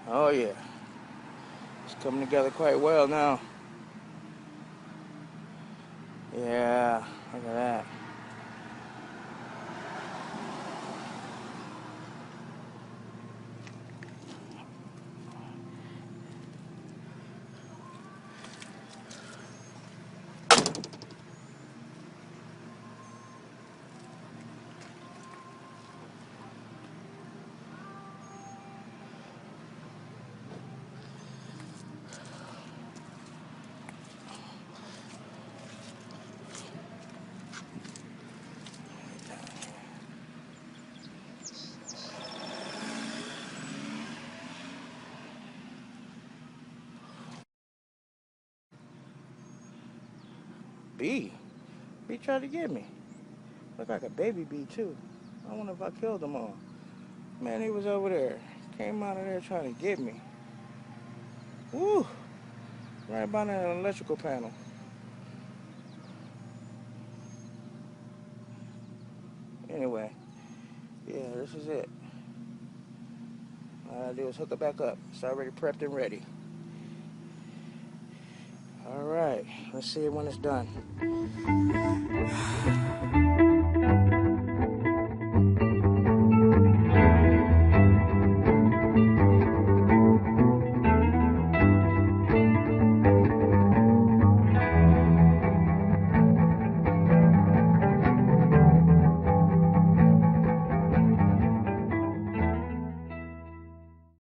Oh yeah, it's coming together quite well now. Yeah, look at that. Bee. Bee tried to get me. Look like a baby bee too. I wonder if I killed them all. Man, he was over there. Came out of there trying to get me. Woo! Right by that electrical panel. Anyway, yeah, this is it. All I gotta do is hook it back up. It's already prepped and ready. All right, let's see it when it's done.